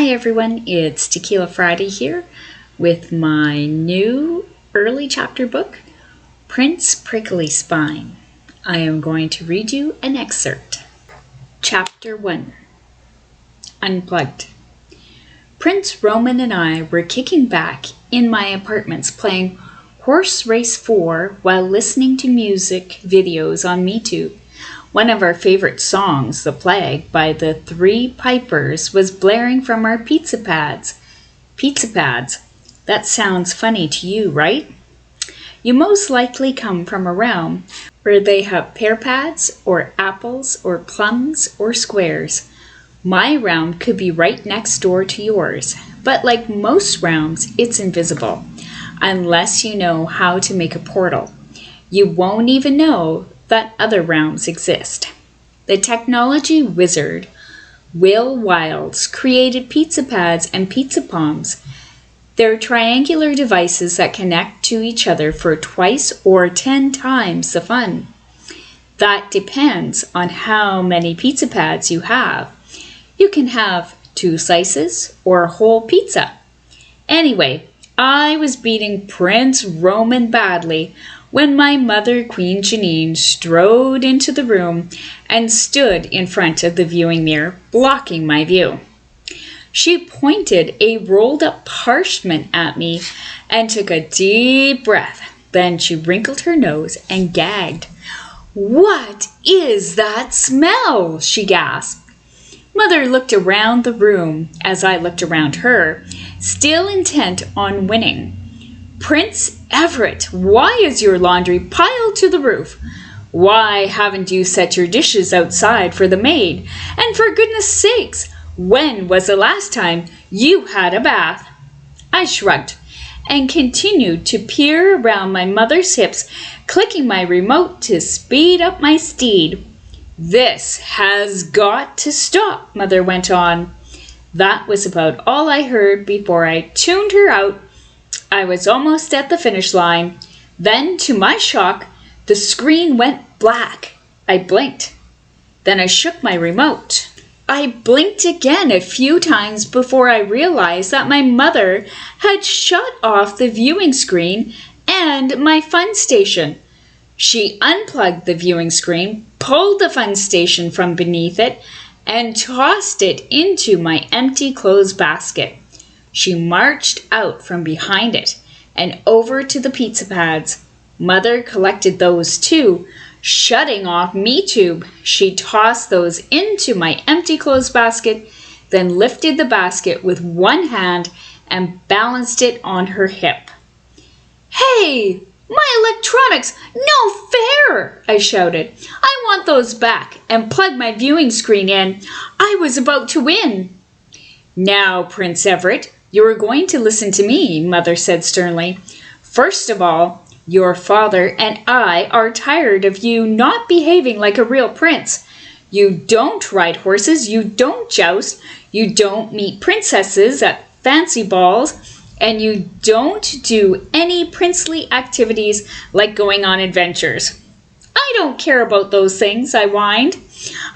Hi everyone, it's Tequila Friday here with my new early chapter book, Prince Prickly Spine. I am going to read you an excerpt. Chapter 1, Unplugged. Prince Roman and I were kicking back in my apartments playing Horse Race 4 while listening to music videos on MeToo. One of our favorite songs, The Plague by the Three Pipers, was blaring from our pizza pads. Pizza pads. That sounds funny to you, right? You most likely come from a realm where they have pear pads or apples or plums or squares. My realm could be right next door to yours, but like most realms, it's invisible, unless you know how to make a portal. You won't even know that other realms exist. The technology wizard, Will Wilds, created pizza pads and pizza palms. They're triangular devices that connect to each other for twice or 10 times the fun. That depends on how many pizza pads you have. You can have 2 slices or a whole pizza. Anyway, I was beating Prince Roman badly when my mother, Queen Janine, strode into the room and stood in front of the viewing mirror, blocking my view. She pointed a rolled-up parchment at me and took a deep breath. Then she wrinkled her nose and gagged. "What is that smell?" she gasped. Mother looked around the room as I looked around her, still intent on winning. "Prince Everett, why is your laundry piled to the roof? Why haven't you set your dishes outside for the maid? And for goodness sakes, when was the last time you had a bath?" I shrugged and continued to peer around my mother's hips, clicking my remote to speed up my steed. "This has got to stop," Mother went on. That was about all I heard before I tuned her out. I was almost at the finish line. Then, to my shock, the screen went black. I blinked. Then I shook my remote. I blinked again a few times before I realized that my mother had shut off the viewing screen and my fun station. She unplugged the viewing screen, pulled the fun station from beneath it, and tossed it into my empty clothes basket. She marched out from behind it and over to the pizza pads. Mother collected those too, shutting off MeTube. She tossed those into my empty clothes basket, then lifted the basket with one hand and balanced it on her hip. "Hey! My electronics! No fair!" I shouted. "I want those back and plug my viewing screen in. I was about to win." "Now, Prince Everett, you are going to listen to me," Mother said sternly. "First of all, your father and I are tired of you not behaving like a real prince. You don't ride horses, you don't joust, you don't meet princesses at fancy balls, and you don't do any princely activities like going on adventures." "I don't care about those things," I whined.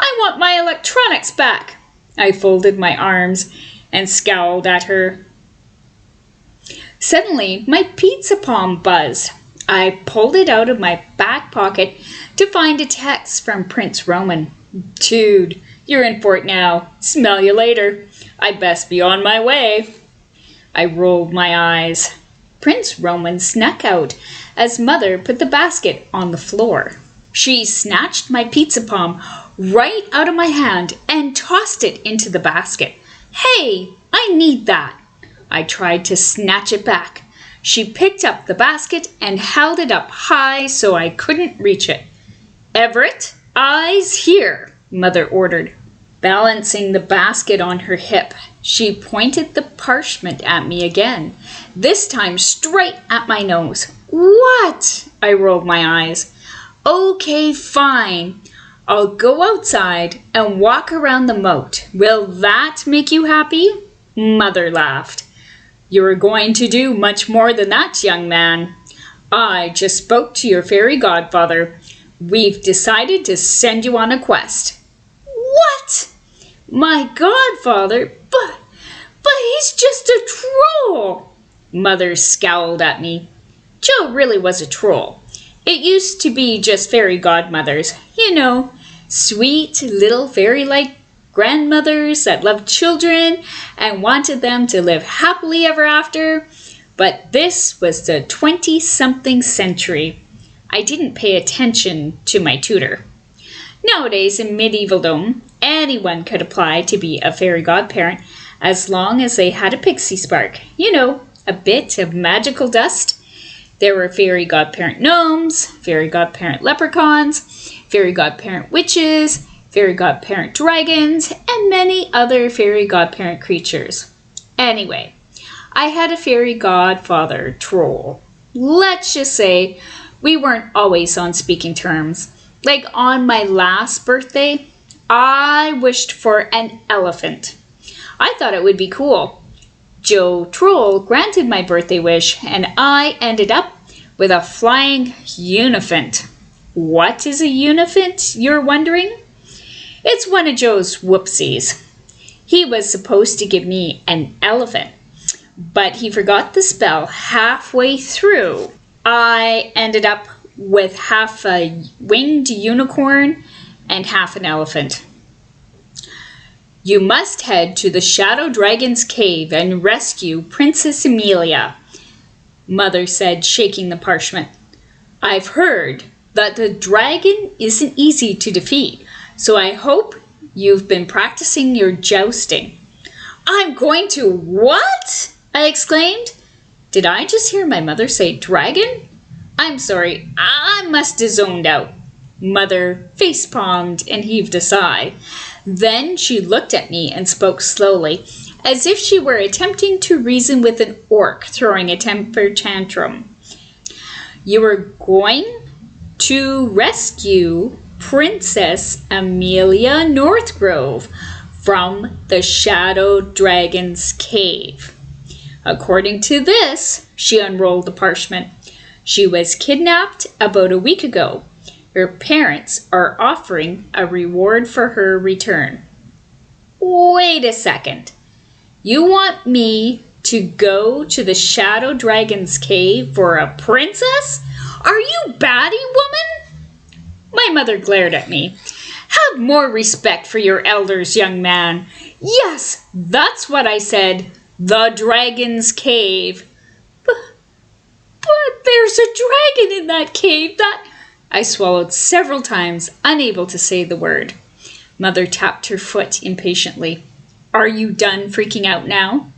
"I want my electronics back." I folded my arms and scowled at her. Suddenly, my pizza palm buzzed. I pulled it out of my back pocket to find a text from Prince Roman. "Dude, you're in for it now. Smell you later. I best be on my way." I rolled my eyes. Prince Roman snuck out as Mother put the basket on the floor. She snatched my pizza palm right out of my hand and tossed it into the basket. "Hey, I need that." I tried to snatch it back. She picked up the basket and held it up high so I couldn't reach it. "Everett, eyes here," Mother ordered. Balancing the basket on her hip, she pointed the parchment at me again, this time straight at my nose. "What?" I rolled my eyes. "Okay, fine. I'll go outside and walk around the moat. Will that make you happy?" Mother laughed. "You're going to do much more than that, young man. I just spoke to your fairy godfather. We've decided to send you on a quest." "What?" "My godfather? But he's just a troll. Mother scowled at me. Joe really was a troll. It used to be just fairy godmothers, sweet little fairy-like grandmothers that loved children and wanted them to live happily ever after. But this was the 20-something century. I didn't pay attention to my tutor. Nowadays in medievaldom, anyone could apply to be a fairy godparent as long as they had a pixie spark. A bit of magical dust. There were fairy godparent gnomes, fairy godparent leprechauns, fairy godparent witches, fairy godparent dragons, and many other fairy godparent creatures. Anyway, I had a fairy godfather troll. Let's just say we weren't always on speaking terms. Like on my last birthday, I wished for an elephant. I thought it would be cool. Joe Troll granted my birthday wish, and I ended up with a flying uniphant. What is a uniphant, you're wondering? It's one of Joe's whoopsies. He was supposed to give me an elephant, but he forgot the spell halfway through. I ended up with half a winged unicorn and half an elephant. You must head to the Shadow Dragon's cave and rescue Princess Amelia, Mother said, shaking the parchment. I've heard that the dragon isn't easy to defeat, so I hope you've been practicing your jousting. I'm going to what? I exclaimed. Did I just hear my mother say dragon? I'm sorry, I must have zoned out. Mother face-palmed and heaved a sigh. Then she looked at me and spoke slowly, as if she were attempting to reason with an orc throwing a temper tantrum. You are going to rescue Princess Amelia Northgrove from the Shadow Dragon's cave. According to this, she unrolled the parchment, she was kidnapped about a week ago. Her parents are offering a reward for her return. Wait a second. You want me to go to the Shadow Dragon's cave for a princess? Are you batty, woman? My mother glared at me. Have more respect for your elders, young man. Yes, that's what I said. The Dragon's cave. But there's a dragon in that cave. I swallowed several times, unable to say the word. Mother tapped her foot impatiently. Are you done freaking out now?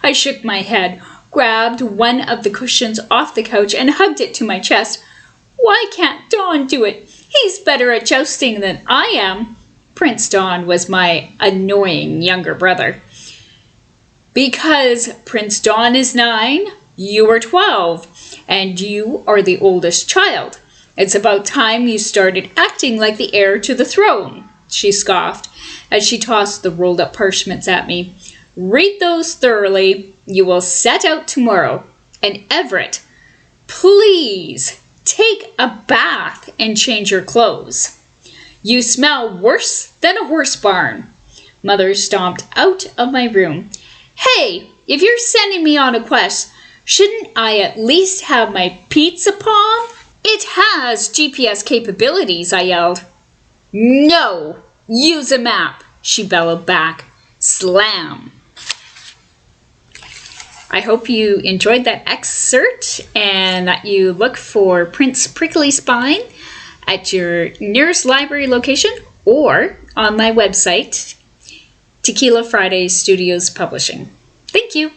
I shook my head, grabbed one of the cushions off the couch, and hugged it to my chest. Why can't Don do it? He's better at jousting than I am. Prince Don was my annoying younger brother. Because Prince Don is 9, you are 12, and you are the oldest child. It's about time you started acting like the heir to the throne, she scoffed as she tossed the rolled-up parchments at me. Read those thoroughly. You will set out tomorrow. And Everett, please take a bath and change your clothes. You smell worse than a horse barn. Mother stomped out of my room. Hey, if you're sending me on a quest, shouldn't I at least have my pizza palm? It has GPS capabilities, I yelled. No, use a map, she bellowed back. Slam. I hope you enjoyed that excerpt and that you look for Prince Prickly Spine at your nearest library location or on my website, Tequila Fridays Studios Publishing. Thank you.